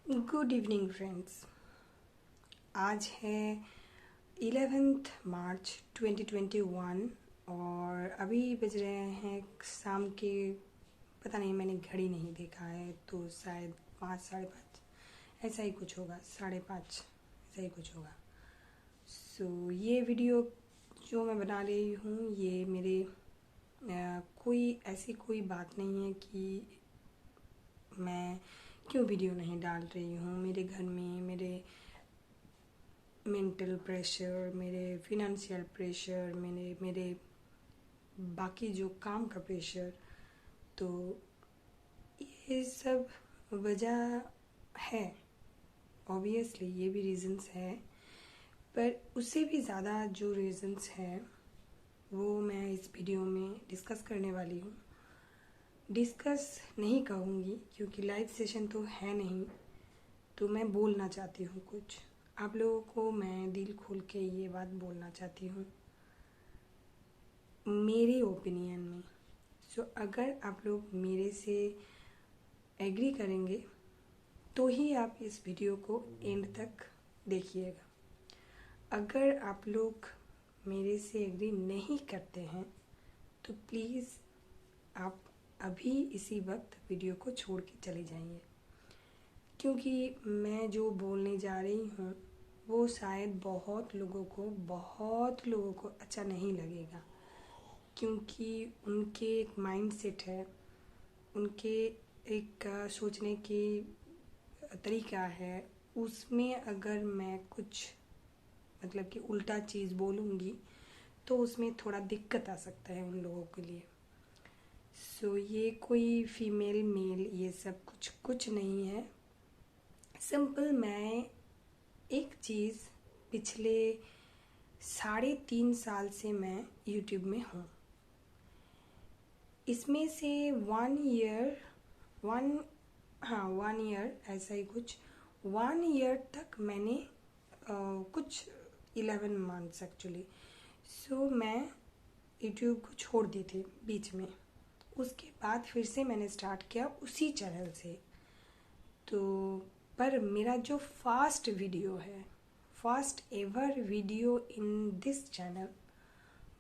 Good evening friends. आज है 11 मार्च 2021 और अभी बज रहे हैं शाम के, पता नहीं, मैंने घड़ी नहीं देखा है तो शायद 5 साढ़े 5 ऐसा ही कुछ होगा, 5:30 ऐसा ही कुछ होगा। ये वीडियो जो मैं बना रही हूँ ये मेरे कोई ऐसी कोई बात नहीं है कि मैं क्यों वीडियो नहीं डाल रही हूँ। मेरे घर में मेरे मेंटल प्रेशर, मेरे फिनेंशियल प्रेशर, मेरे बाकी जो काम का प्रेशर, तो ये सब वजह है। ऑब्वियसली ये भी रीज़न्स है, पर उससे भी ज़्यादा जो रीज़न्स है वो मैं इस वीडियो में डिस्कस करने वाली हूँ। डिस्कस नहीं कहूँगी क्योंकि लाइव सेशन तो है नहीं, तो मैं बोलना चाहती हूँ कुछ आप लोगों को। मैं दिल खोल के ये बात बोलना चाहती हूँ मेरी ओपिनियन में। अगर आप लोग मेरे से एग्री करेंगे तो ही आप इस वीडियो को एंड तक देखिएगा। अगर आप लोग मेरे से एग्री नहीं करते हैं तो प्लीज़ आप अभी इसी वक्त वीडियो को छोड़ के चले जाइए, क्योंकि मैं जो बोलने जा रही हूँ वो शायद बहुत लोगों को अच्छा नहीं लगेगा, क्योंकि उनके एक माइंड सेट है, उनके एक सोचने की तरीका है। उसमें अगर मैं कुछ मतलब कि उल्टा चीज़ बोलूँगी तो उसमें थोड़ा दिक्कत आ सकता है उन लोगों के लिए। ये कोई फीमेल मेल ये सब कुछ नहीं है। सिंपल मैं एक चीज़ पिछले 3.5 साल से मैं यूट्यूब में हूँ। इसमें से 1 ईयर ऐसा ही कुछ 1 ईयर तक मैंने कुछ 11 मंथ्स एक्चुअली मैं यूट्यूब को छोड़ दी थी बीच में। उसके बाद फिर से मैंने स्टार्ट किया उसी चैनल से। तो पर मेरा जो first ever video in this channel,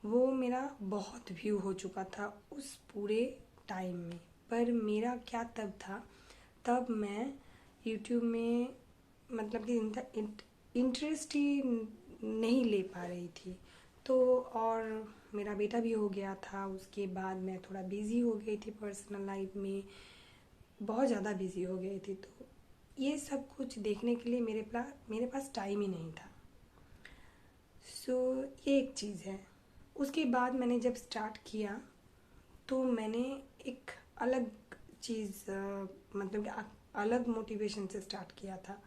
वो मेरा बहुत व्यू हो चुका था उस पूरे टाइम में। पर मेरा क्या तब था, तब मैं यूट्यूब में मतलब कि इंटरेस्ट ही नहीं ले पा रही थी। तो और मेरा बेटा भी हो गया था, उसके बाद मैं थोड़ा बिज़ी हो गई थी पर्सनल लाइफ में, बहुत ज़्यादा बिज़ी हो गई थी। तो ये सब कुछ देखने के लिए मेरे पास टाइम ही नहीं था। ये एक चीज़ है। उसके बाद मैंने जब स्टार्ट किया तो मैंने एक अलग चीज़ मतलब कि अलग मोटिवेशन से स्टार्ट किया था।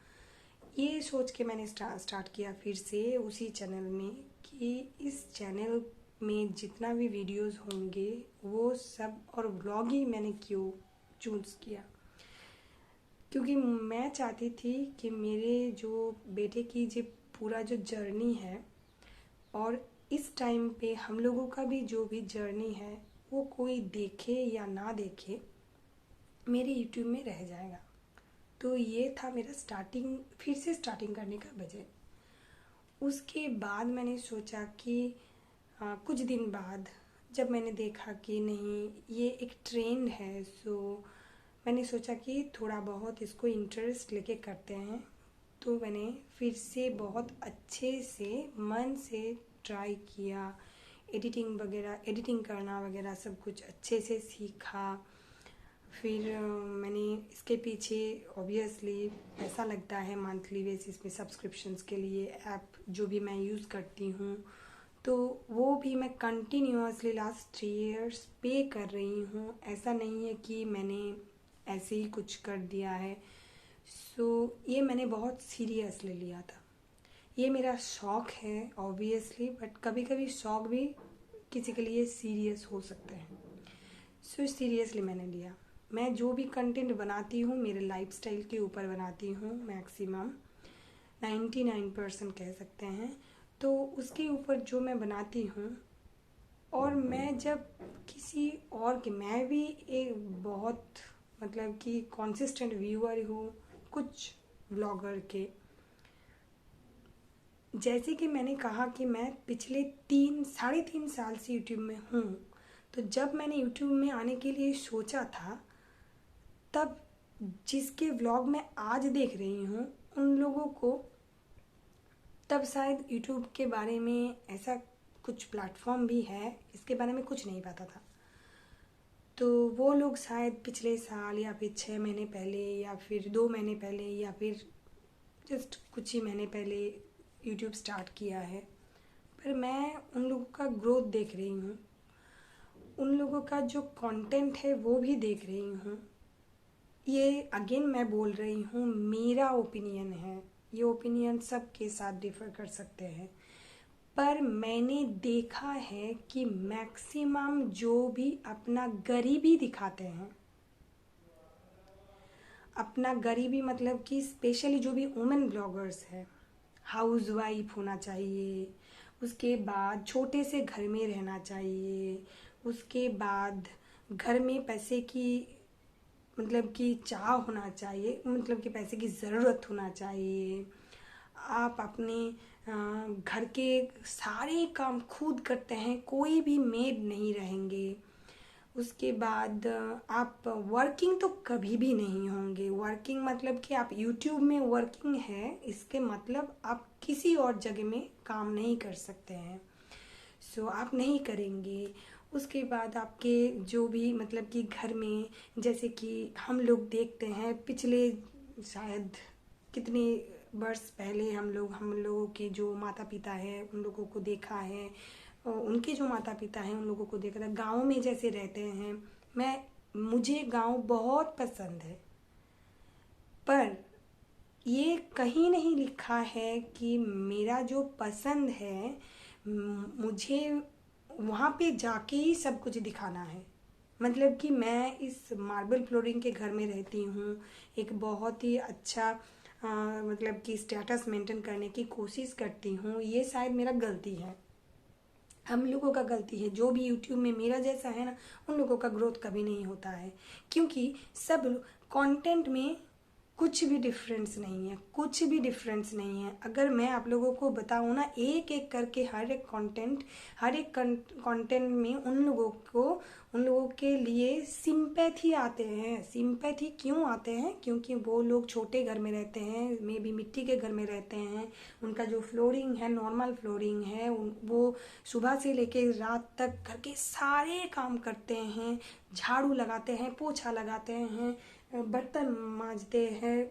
ये सोच के मैंने स्टार्ट किया फिर से उसी चैनल में कि इस चैनल में जितना भी वीडियोस होंगे वो सब, और व्लॉग ही मैंने क्यों चूज़ किया, क्योंकि मैं चाहती थी कि मेरे जो बेटे की जो पूरा जो जर्नी है, और इस टाइम पे हम लोगों का भी जो भी जर्नी है, वो कोई देखे या ना देखे मेरे यूट्यूब में रह जाएगा। तो ये था मेरा फिर से स्टार्टिंग करने का वजह। उसके बाद मैंने सोचा कि कुछ दिन बाद जब मैंने देखा कि नहीं ये एक ट्रेंड है, मैंने सोचा कि थोड़ा बहुत इसको इंटरेस्ट लेके करते हैं। तो मैंने फिर से बहुत अच्छे से मन से ट्राई किया, एडिटिंग करना वगैरह सब कुछ अच्छे से सीखा। फिर मैंने इसके पीछे ऑब्वियसली पैसा लगता है मंथली बेसिस पे सब्सक्रिप्शंस के लिए। ऐप जो भी मैं यूज़ करती हूँ तो वो भी मैं कंटिन्यूअसली लास्ट 3 इयर्स पे कर रही हूँ। ऐसा नहीं है कि मैंने ऐसे ही कुछ कर दिया है। ये मैंने बहुत सीरियसली लिया था। ये मेरा शौक़ है ऑब्वियसली, बट कभी कभी शौक़ भी किसी के लिए सीरियस हो सकते हैं। सीरियसली मैंने लिया। मैं जो भी कंटेंट बनाती हूँ मेरे लाइफस्टाइल के ऊपर बनाती हूँ, मैक्सिमम 99% कह सकते हैं। तो उसके ऊपर जो मैं बनाती हूँ, और मैं जब किसी और के, मैं भी एक बहुत मतलब कि कंसिस्टेंट व्यूअर हूँ। कुछ व्लॉगर के। जैसे कि मैंने कहा कि मैं पिछले 3 साढ़े 3 साल से यूट्यूब में हूँ, तो जब मैंने यूट्यूब में आने के लिए सोचा था, तब जिसके व्लॉग मैं आज देख रही हूँ उन लोगों को तब शायद यूट्यूब के बारे में, ऐसा कुछ प्लेटफॉर्म भी है, इसके बारे में कुछ नहीं पता था। तो वो लोग शायद पिछले साल या फिर 6 महीने पहले या फिर 2 महीने पहले या फिर जस्ट कुछ ही महीने पहले यूट्यूब स्टार्ट किया है। पर मैं उन लोगों का ग्रोथ देख रही हूँ, उन लोगों का जो कंटेंट है वो भी देख रही हूँ। ये अगेन मैं बोल रही हूँ, मेरा ओपिनियन है, ये ओपिनियन सबके साथ डिफर कर सकते हैं, पर मैंने देखा है कि मैक्सिमम जो भी अपना गरीबी दिखाते हैं, अपना गरीबी मतलब कि स्पेशली जो भी वुमेन ब्लॉगर्स है, हाउस वाइफ होना चाहिए, उसके बाद छोटे से घर में रहना चाहिए, उसके बाद घर में पैसे की मतलब कि चाह होना चाहिए, मतलब कि पैसे की ज़रूरत होना चाहिए, आप अपने घर के सारे काम खुद करते हैं, कोई भी मेड नहीं रहेंगे, उसके बाद आप वर्किंग तो कभी भी नहीं होंगे। वर्किंग मतलब कि आप यूट्यूब में वर्किंग है, इसके मतलब आप किसी और जगह में काम नहीं कर सकते हैं, सो आप नहीं करेंगे। उसके बाद आपके जो भी मतलब कि घर में, जैसे कि हम लोग देखते हैं पिछले शायद कितने वर्ष पहले हम लोगों के जो माता पिता हैं उन लोगों को देखा है, उनके जो माता पिता हैं उन लोगों को देखा था, गाँव में जैसे रहते हैं। मुझे गांव बहुत पसंद है, पर ये कहीं नहीं लिखा है कि मेरा जो पसंद है मुझे वहाँ पे जाके ही सब कुछ दिखाना है। मतलब कि मैं इस मार्बल फ्लोरिंग के घर में रहती हूँ, एक बहुत ही अच्छा मतलब कि स्टेटस मेंटेन करने की कोशिश करती हूँ, ये शायद मेरा गलती है, हम लोगों का गलती है। जो भी यूट्यूब में मेरा जैसा है ना, उन लोगों का ग्रोथ कभी नहीं होता है, क्योंकि सब कंटेंट में कुछ भी डिफरेंस नहीं है, कुछ भी डिफरेंस नहीं है। अगर मैं आप लोगों को बताऊँ ना, एक एक करके हर एक कंटेंट में उन लोगों के लिए सिंपैथी आते हैं। सिंपैथी क्यों आते हैं? क्योंकि वो लोग छोटे घर में रहते हैं, मे बी मिट्टी के घर में रहते हैं, उनका जो फ्लोरिंग है नॉर्मल फ्लोरिंग है, वो सुबह से लेके रात तक घर के सारे काम करते हैं, झाड़ू लगाते हैं, पोछा लगाते हैं, बर्तन मांजते हैं,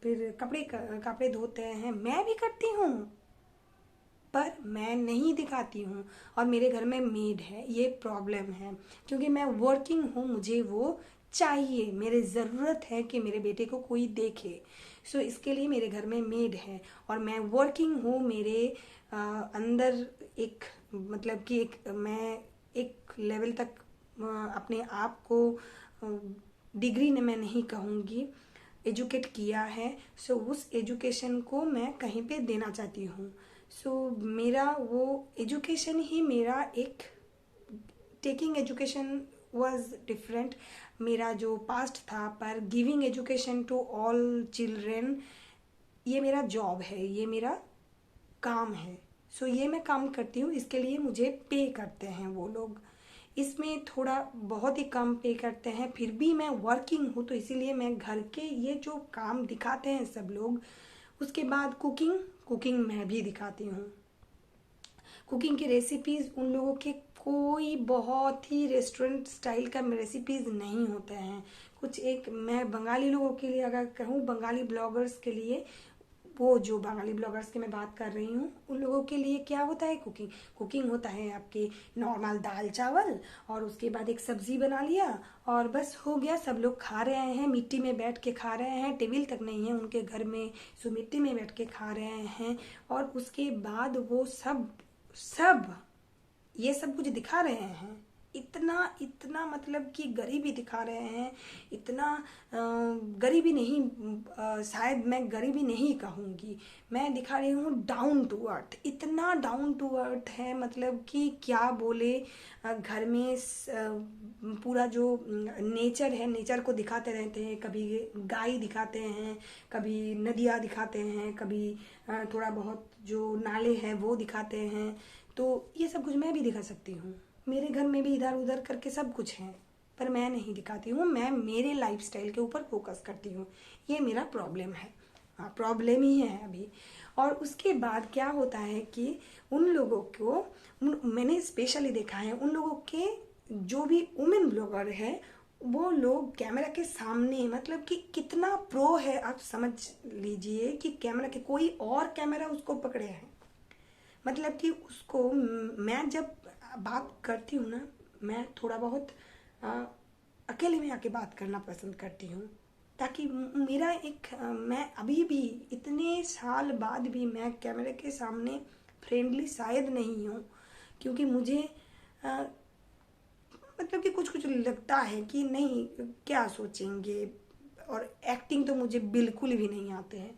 फिर कपड़े धोते हैं। मैं भी करती हूँ, पर मैं नहीं दिखाती हूँ, और मेरे घर में मेड है, ये प्रॉब्लम है, क्योंकि मैं वर्किंग हूँ, मुझे वो चाहिए, मेरे ज़रूरत है कि मेरे बेटे को कोई देखे। सो इसके लिए मेरे घर में मेड है, और मैं वर्किंग हूँ। मेरे अंदर एक मतलब कि मैं एक लेवल तक अपने आप को डिग्री ने मैं नहीं कहूँगी, एजुकेट किया है। सो उस एजुकेशन को मैं कहीं पे देना चाहती हूँ। सो मेरा वो एजुकेशन ही मेरा एक टेकिंग एजुकेशन वॉज डिफरेंट, मेरा जो पास्ट था, पर giving education to all children ये मेरा जॉब है, ये मेरा काम है। सो ये मैं काम करती हूँ, इसके लिए मुझे पे करते हैं वो लोग। इसमें थोड़ा बहुत ही कम पे करते हैं, फिर भी मैं वर्किंग हूँ, तो इसीलिए मैं घर के ये जो काम दिखाते हैं सब लोग। उसके बाद कुकिंग मैं भी दिखाती हूँ। कुकिंग की रेसिपीज़ उन लोगों के कोई बहुत ही रेस्टोरेंट स्टाइल का रेसिपीज़ नहीं होते हैं। कुछ एक मैं बंगाली लोगों के लिए अगर कहूँ, बंगाली ब्लॉगर्स के लिए, वो जो बंगाली ब्लॉगर्स की मैं बात कर रही हूँ, उन लोगों के लिए क्या होता है, कुकिंग होता है आपके नॉर्मल दाल चावल, और उसके बाद एक सब्जी बना लिया और बस हो गया। सब लोग खा रहे हैं, मिट्टी में बैठ के खा रहे हैं, टेबल तक नहीं है उनके घर में, सो मिट्टी में बैठ के खा रहे हैं। और उसके बाद वो सब ये सब कुछ दिखा रहे हैं। इतना इतना मतलब कि गरीबी दिखा रहे हैं, इतना गरीबी नहीं, शायद मैं गरीबी नहीं कहूँगी, मैं दिखा रही हूँ डाउन टू अर्थ। इतना डाउन टू अर्थ है, मतलब कि क्या बोले। घर में पूरा जो नेचर है, नेचर को दिखाते रहते हैं, कभी गाय दिखाते हैं, कभी नदियाँ दिखाते हैं, कभी थोड़ा बहुत जो नाले हैं वो दिखाते हैं। तो ये सब कुछ मैं भी दिखा सकती हूँ, मेरे घर में भी इधर उधर करके सब कुछ है, पर मैं नहीं दिखाती हूँ। मैं मेरे लाइफस्टाइल के ऊपर फोकस करती हूँ, ये मेरा प्रॉब्लम है। हाँ, प्रॉब्लम ही है अभी। और उसके बाद क्या होता है कि उन लोगों को, मैंने स्पेशली देखा है, उन लोगों के जो भी वुमेन ब्लॉगर है, वो लोग कैमरा के सामने मतलब कि कितना प्रो है, आप समझ लीजिए कि कैमरा के कोई और कैमरा उसको पकड़े है। मतलब कि उसको मैं जब बात करती हूँ ना, मैं थोड़ा बहुत अकेले में आके बात करना पसंद करती हूँ, ताकि मेरा एक मैं अभी भी इतने साल बाद भी मैं कैमरे के सामने फ्रेंडली शायद नहीं हूँ, क्योंकि मुझे मतलब कि कुछ कुछ लगता है कि नहीं क्या सोचेंगे, और एक्टिंग तो मुझे बिल्कुल भी नहीं आते हैं।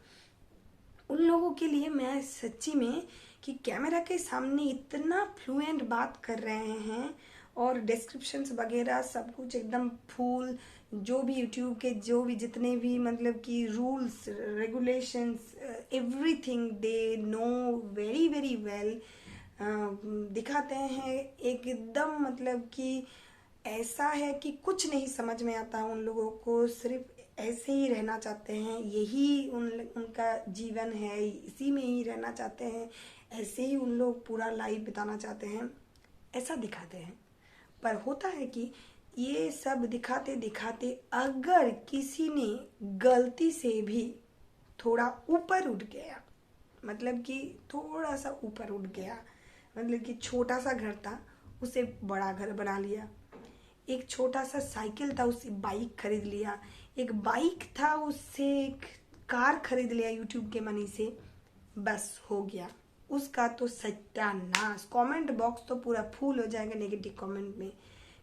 उन लोगों के लिए मैं सच्ची में कि कैमरा के सामने इतना फ्लुएंट बात कर रहे हैं, और डिस्क्रिप्शंस वगैरह सब कुछ एकदम फुल, जो भी यूट्यूब के जो भी जितने भी मतलब कि rules regulations everything they know very very well दिखाते हैं एकदम। मतलब कि ऐसा है कि कुछ नहीं समझ में आता उन लोगों को, सिर्फ ऐसे ही रहना चाहते हैं, यही उनका जीवन है, इसी में ही रहना चाहते हैं, ऐसे ही उन लोग पूरा लाइफ बिताना चाहते हैं, ऐसा दिखाते हैं। पर होता है कि ये सब दिखाते दिखाते अगर किसी ने गलती से भी थोड़ा ऊपर उठ गया, मतलब कि थोड़ा सा ऊपर उठ गया, मतलब कि छोटा सा घर था उसे बड़ा घर बना लिया, एक छोटा सा साइकिल था उससे बाइक खरीद लिया, एक बाइक था उससे एक कार खरीद लिया यूट्यूब के मनी से, बस हो गया उसका तो सत्यानाश। कमेंट बॉक्स तो पूरा फुल हो जाएगा नेगेटिव कमेंट में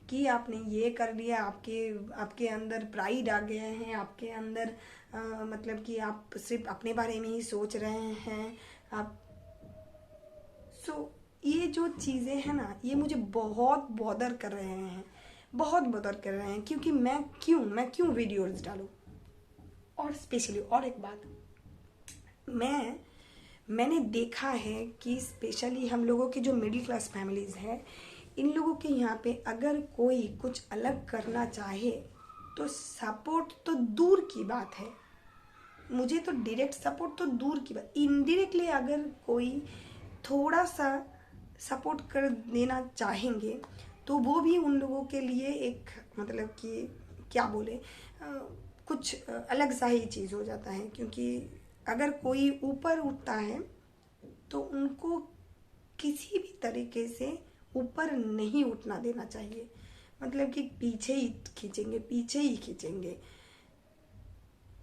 कि आपने ये कर लिया, आपके अंदर प्राइड आ गए हैं, आपके अंदर मतलब कि आप सिर्फ अपने बारे में ही सोच रहे हैं आप। ये जो चीज़ें हैं ना, ये मुझे बहुत बॉदर कर रहे हैं, बहुत बदर कर रहे हैं, क्योंकि मैं क्यों वीडियोस डालूं। और स्पेशली और एक बात, मैंने देखा है कि स्पेशली हम लोगों की जो मिडिल क्लास फैमिलीज है, इन लोगों के यहाँ पे अगर कोई कुछ अलग करना चाहे तो सपोर्ट तो दूर की बात है, मुझे तो डायरेक्ट सपोर्ट तो दूर की बात, इनडायरेक्टली अगर कोई थोड़ा सा सपोर्ट कर देना चाहेंगे तो वो भी उन लोगों के लिए एक मतलब कि क्या बोले कुछ अलग सा ही चीज़ हो जाता है। क्योंकि अगर कोई ऊपर उठता है तो उनको किसी भी तरीके से ऊपर नहीं उठना देना चाहिए, मतलब कि पीछे ही खींचेंगे।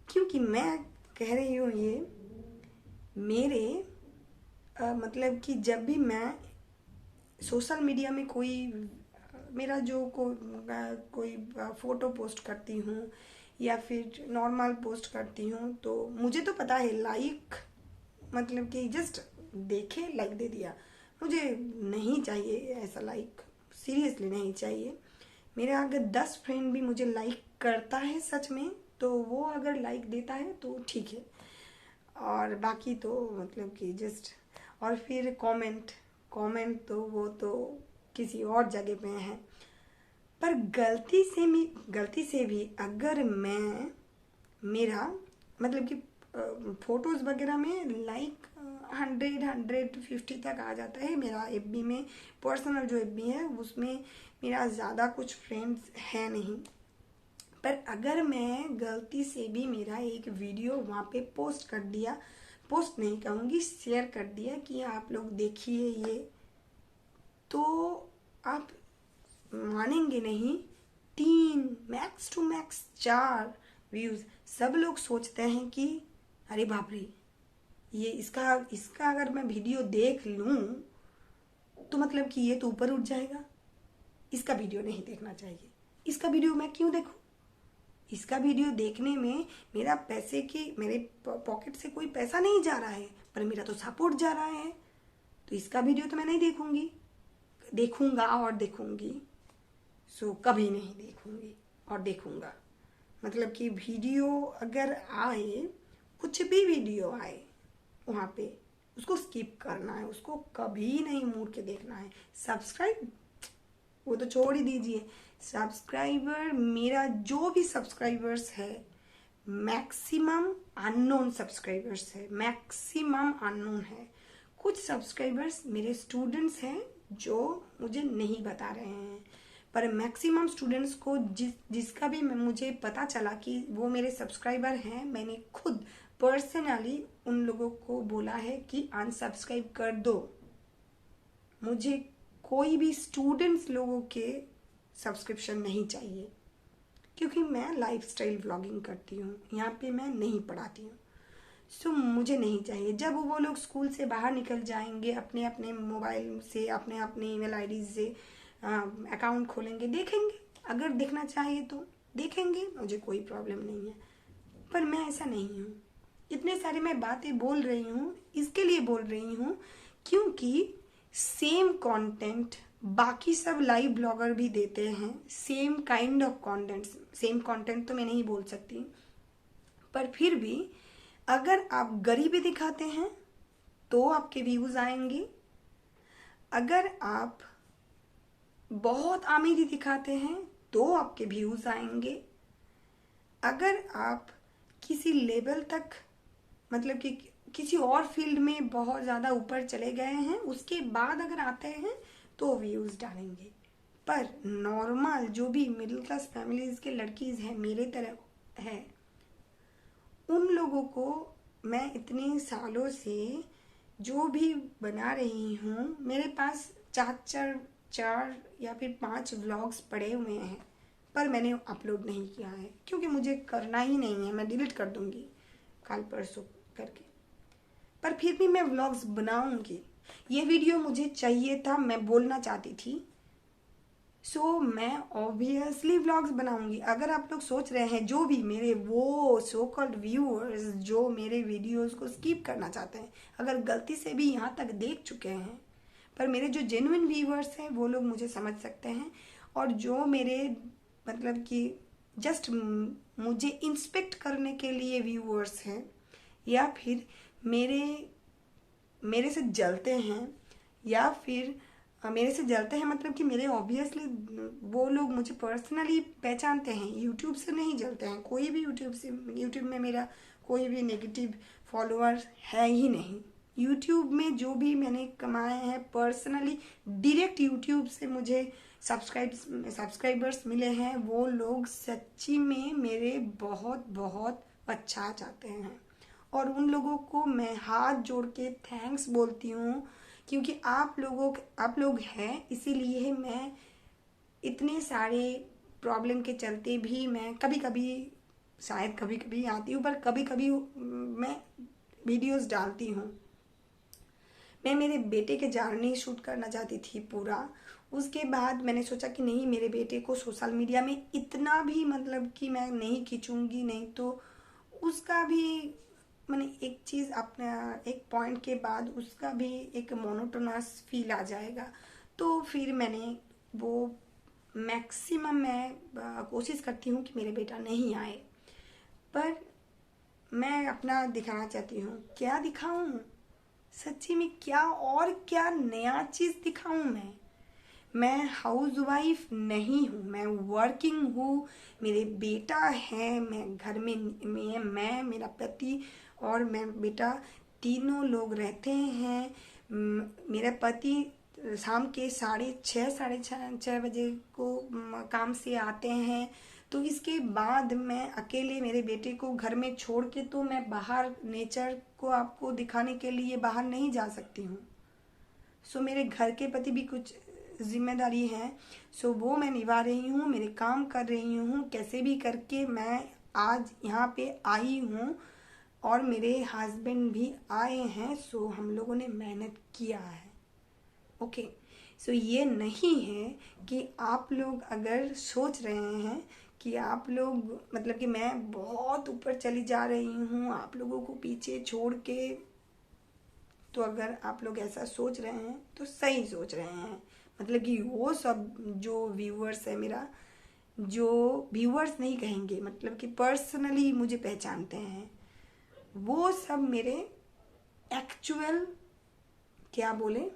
क्योंकि मैं कह रही हूँ ये मेरे मतलब कि जब भी मैं सोशल मीडिया में मेरा जो कोई फ़ोटो पोस्ट करती हूँ या फिर नॉर्मल पोस्ट करती हूँ, तो मुझे तो पता है लाइक मतलब कि जस्ट देखे लाइक दे दिया, मुझे नहीं चाहिए ऐसा लाइक, सीरियसली नहीं चाहिए। मेरा अगर 10 फ्रेंड भी मुझे लाइक करता है सच में, तो वो अगर लाइक देता है तो ठीक है, और बाकी तो मतलब कि जस्ट, और फिर कमेंट तो वो तो किसी और जगह पे है। पर गलती से भी अगर मैं मेरा मतलब कि फोटोज़ वगैरह में लाइक 150 तक आ जाता है, मेरा एफबी में पर्सनल जो एफबी है उसमें मेरा ज़्यादा कुछ फ्रेंड्स है नहीं, पर अगर मैं गलती से भी मेरा एक वीडियो वहाँ पे पोस्ट कर दिया, पोस्ट नहीं कहूँगी शेयर कर दिया कि आप लोग देखिए ये, तो आप मानेंगे नहीं, 3 मैक्स टू मैक्स 4 व्यूज़। सब लोग सोचते हैं कि अरे बाप रे, ये इसका अगर मैं वीडियो देख लूँ तो मतलब कि ये तो ऊपर उठ जाएगा, इसका वीडियो नहीं देखना चाहिए। इसका वीडियो मैं क्यों देखूं? इसका वीडियो देखने में मेरा पैसे की मेरे पॉकेट से कोई पैसा नहीं जा रहा है, पर मेरा तो सपोर्ट जा रहा है। तो इसका वीडियो तो मैं नहीं देखूंगी, देखूंगा और देखूंगी। कभी नहीं देखूंगी और देखूंगा। मतलब कि वीडियो अगर आए, कुछ भी वीडियो आए वहाँ पे, उसको स्किप करना है, उसको कभी नहीं मुड़ के देखना है। सब्सक्राइब वो तो छोड़ ही दीजिए। सब्सक्राइबर, मेरा जो भी सब्सक्राइबर्स है मैक्सिमम अननोन सब्सक्राइबर्स है, मैक्सिमम अननोन है। कुछ सब्सक्राइबर्स मेरे स्टूडेंट्स हैं जो मुझे नहीं बता रहे हैं, पर मैक्सिमम स्टूडेंट्स को जिसका भी मुझे पता चला कि वो मेरे सब्सक्राइबर हैं, मैंने खुद पर्सनली उन लोगों को बोला है कि अनसब्सक्राइब कर दो। मुझे कोई भी स्टूडेंट्स लोगों के सब्सक्रिप्शन नहीं चाहिए, क्योंकि मैं लाइफस्टाइल व्लॉगिंग करती हूँ, यहाँ पे मैं नहीं पढ़ाती हूँ। मुझे नहीं चाहिए। जब वो लोग स्कूल से बाहर निकल जाएंगे, अपने अपने मोबाइल से, अपने अपने ईमेल आईडी से अकाउंट खोलेंगे, देखेंगे। अगर देखना चाहिए तो देखेंगे, मुझे कोई प्रॉब्लम नहीं है। पर मैं ऐसा नहीं हूँ। इतने सारे मैं बातें बोल रही हूँ, इसके लिए बोल रही हूँ क्योंकि सेम कंटेंट बाकी सब लाइव ब्लॉगर भी देते हैं। Same kind of content, same content तो मैं नहीं बोल सकती, पर फिर भी अगर आप गरीबी दिखाते हैं तो आपके व्यूज आएंगे। अगर आप बहुत अमीरी दिखाते हैं तो आपके व्यूज आएंगे। अगर आप किसी लेवल तक, मतलब कि किसी और फील्ड में बहुत ज़्यादा ऊपर चले गए हैं, उसके बाद अगर आते हैं तो व्यूज़ डालेंगे। पर नॉर्मल जो भी मिडिल क्लास फैमिलीज के लड़कीज हैं, मेरे तरह है, उन लोगों को मैं इतने सालों से जो भी बना रही हूँ, मेरे पास चार या फिर 5 व्लॉग्स पड़े हुए हैं, पर मैंने अपलोड नहीं किया है क्योंकि मुझे करना ही नहीं है। मैं डिलीट कर दूंगी कल परसों करके, पर फिर भी मैं व्लॉग्स बनाऊंगी। ये वीडियो मुझे चाहिए था, मैं बोलना चाहती थी, मैं ऑब्वियसली व्लॉग्स बनाऊंगी। अगर आप लोग सोच रहे हैं, जो भी मेरे वो सो कॉल्ड व्यूअर्स जो मेरे वीडियोस को स्किप करना चाहते हैं, अगर गलती से भी यहाँ तक देख चुके हैं, पर मेरे जो जेन्युइन व्यूअर्स हैं वो लोग मुझे समझ सकते हैं। और जो मेरे मतलब कि जस्ट मुझे इंस्पेक्ट करने के लिए व्यूअर्स हैं, या फिर मेरे से जलते हैं, या फिर मेरे से जलते हैं मतलब कि मेरे ऑब्वियसली वो लोग मुझे पर्सनली पहचानते हैं, यूट्यूब से नहीं जलते हैं। कोई भी यूट्यूब में मेरा कोई भी नेगेटिव फॉलोअर है ही नहीं। यूट्यूब में जो भी मैंने कमाए हैं पर्सनली, डायरेक्ट यूट्यूब से मुझे सब्सक्राइबर्स मिले हैं, वो लोग सच्ची में मेरे बहुत बहुत अच्छा चाहते हैं। और उन लोगों को मैं हाथ जोड़ के थैंक्स बोलती हूँ, क्योंकि आप लोग हैं, इसीलिए मैं इतने सारे प्रॉब्लम के चलते भी मैं कभी कभी आती हूँ, पर कभी कभी मैं वीडियोस डालती हूँ। मैं मेरे बेटे के जर्नी शूट करना चाहती थी पूरा। उसके बाद मैंने सोचा कि नहीं, मेरे बेटे को सोशल मीडिया में इतना भी मतलब कि मैं नहीं खींचूंगी, नहीं तो उसका भी मैंने एक चीज़ अपना एक पॉइंट के बाद उसका भी एक मोनोटोनस फील आ जाएगा। तो फिर मैंने वो मैक्सिमम मैं कोशिश करती हूँ कि मेरे बेटा नहीं आए, पर मैं अपना दिखाना चाहती हूँ। क्या दिखाऊँ सच्ची में, क्या और क्या नया चीज़ दिखाऊँ? मैं हाउस वाइफ नहीं हूँ, मैं वर्किंग हूँ। मेरे बेटा है, मैं घर में मैं मेरा पति और मैं बेटा तीनों लोग रहते हैं। मेरा पति शाम के 6:30 6:30 बजे को काम से आते हैं, तो इसके बाद मैं अकेले मेरे बेटे को घर में छोड़ के तो मैं बाहर नेचर को आपको दिखाने के लिए बाहर नहीं जा सकती हूँ। मेरे घर के प्रति भी कुछ जिम्मेदारी है, वो मैं निभा रही हूँ, मेरे काम कर रही हूँ। कैसे भी करके मैं आज यहाँ पे आई हूँ और मेरे हस्बैंड भी आए हैं, हम लोगों ने मेहनत किया है। ओके, सो ये नहीं है कि आप लोग अगर सोच रहे हैं कि आप लोग मतलब कि मैं बहुत ऊपर चली जा रही हूँ आप लोगों को पीछे छोड़ के, तो अगर आप लोग ऐसा सोच रहे हैं तो सही सोच रहे हैं। मतलब कि वो सब जो व्यूअर्स है मेरा, जो व्यूअर्स नहीं कहेंगे, मतलब कि पर्सनली मुझे पहचानते हैं, वो सब मेरे एक्चुअल, क्या बोले,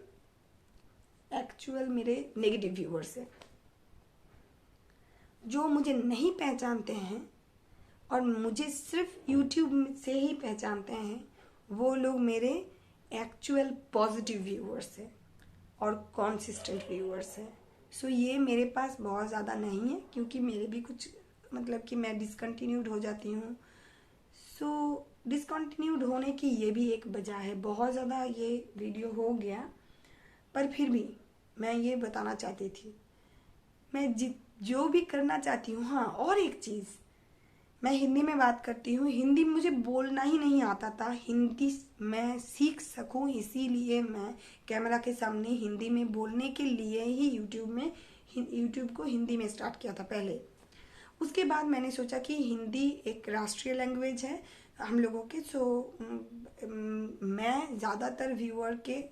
एक्चुअल मेरे नेगेटिव व्यूअर्स हैं। जो मुझे नहीं पहचानते हैं और मुझे सिर्फ यूट्यूब से ही पहचानते हैं, वो लोग मेरे एक्चुअल पॉजिटिव व्यूअर्स हैं और कॉन्सिस्टेंट व्यूअर्स हैं। सो ये मेरे पास बहुत ज़्यादा नहीं है, क्योंकि मेरे भी कुछ मतलब कि मैं डिसकंटिन्यूड हो जाती हूँ। सो डिसकंटिन्यूड होने की ये भी एक वजह है। बहुत ज़्यादा ये वीडियो हो गया, पर फिर भी मैं ये बताना चाहती थी, मैं जो भी करना चाहती हूँ। हाँ, और एक चीज़, मैं हिंदी में बात करती हूँ। हिंदी मुझे बोलना ही नहीं आता था, हिंदी मैं सीख सकूँ इसीलिए मैं कैमरा के सामने हिंदी में बोलने के लिए ही यूट्यूब को हिंदी में स्टार्ट किया था पहले। उसके बाद मैंने सोचा कि हिंदी एक राष्ट्रीय लैंग्वेज है हम लोगों के, सो मैं ज़्यादातर व्यूअर के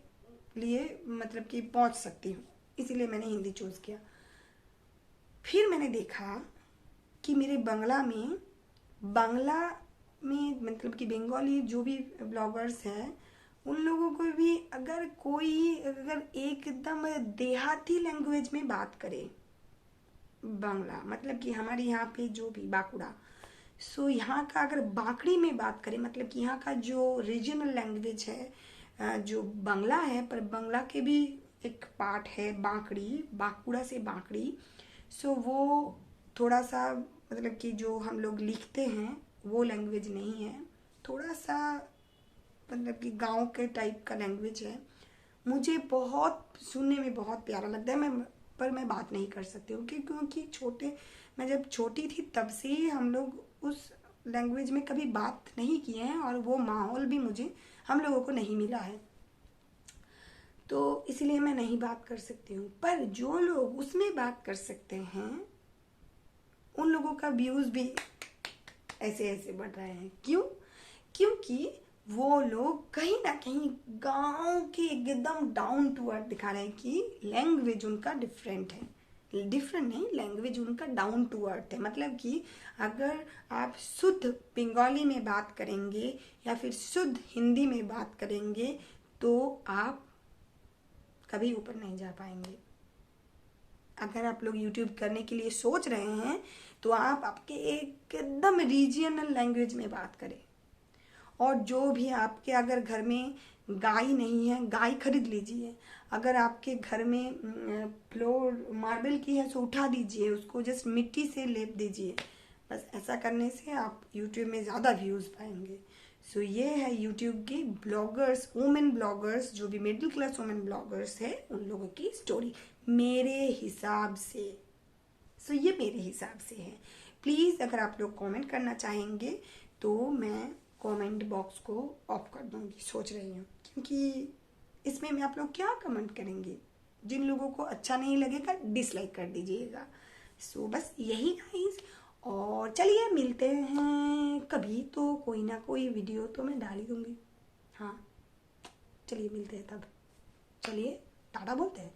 लिए मतलब कि पहुँच सकती हूँ, इसीलिए मैंने हिंदी चूज़ किया। फिर मैंने देखा कि मेरे बांग्ला में मतलब कि बंगाली जो भी ब्लॉगर्स हैं, उन लोगों को भी अगर एकदम देहाती लैंग्वेज में बात करे, बांग्ला मतलब कि हमारे यहाँ पे जो भी बांकुड़ा, सो यहाँ का अगर बांकड़ी में बात करें, मतलब कि यहाँ का जो रीजनल लैंग्वेज है जो बांग्ला है, पर बांग्ला के भी एक पार्ट है बांकड़ी, बांकुड़ा से बांकड़ी। सो वो थोड़ा सा मतलब कि जो हम लोग लिखते हैं वो लैंग्वेज नहीं है, थोड़ा सा मतलब कि गांव के टाइप का लैंग्वेज है। मुझे बहुत सुनने में बहुत प्यारा लगता है, पर मैं बात नहीं कर सकती हूँ क्योंकि मैं जब छोटी थी तब से ही हम लोग उस लैंग्वेज में कभी बात नहीं किए हैं और वो माहौल भी हम लोगों को नहीं मिला है, तो इसलिए मैं नहीं बात कर सकती हूँ। पर जो लोग उसमें बात कर सकते हैं उन लोगों का व्यूज़ भी ऐसे ऐसे बढ़ रहे हैं। क्यों? क्योंकि वो लोग कहीं ना कहीं गांव के एकदम डाउन टू अर्थ दिखा रहे हैं कि लैंग्वेज उनका डिफरेंट है, डिफरेंट नहीं, लैंग्वेज उनका डाउन टू अर्थ है। मतलब कि अगर आप शुद्ध बंगाली में बात करेंगे या फिर शुद्ध हिंदी में बात करेंगे तो आप कभी ऊपर नहीं जा पाएंगे। अगर आप लोग यूट्यूब करने के लिए सोच रहे हैं तो आप आपके एकदम रीजनल लैंग्वेज में बात करें। और जो भी आपके अगर घर में गाय नहीं है, गाय खरीद लीजिए। अगर आपके घर में फ्लोर मार्बल की है तो उठा दीजिए, उसको जस्ट मिट्टी से लेप दीजिए। बस ऐसा करने से आप यूट्यूब में ज़्यादा व्यूज़ पाएंगे। सो ये है यूट्यूब के ब्लॉगर्स, वुमेन ब्लॉगर्स, जो भी मिडिल क्लास वुमेन ब्लॉगर्स है उन लोगों की स्टोरी मेरे हिसाब से। सो ये मेरे हिसाब से है। प्लीज़ अगर आप लोग कमेंट करना चाहेंगे तो मैं कमेंट बॉक्स को ऑफ कर दूंगी, सोच रही हूँ, क्योंकि इसमें मैं आप लोग क्या कमेंट करेंगे। जिन लोगों को अच्छा नहीं लगेगा डिसलाइक कर दीजिएगा। सो बस यही गाइस, और चलिए मिलते हैं कभी, तो कोई ना कोई वीडियो तो मैं डाल ही दूंगी। हाँ चलिए मिलते हैं तब, चलिए टाटा बोलते हैं।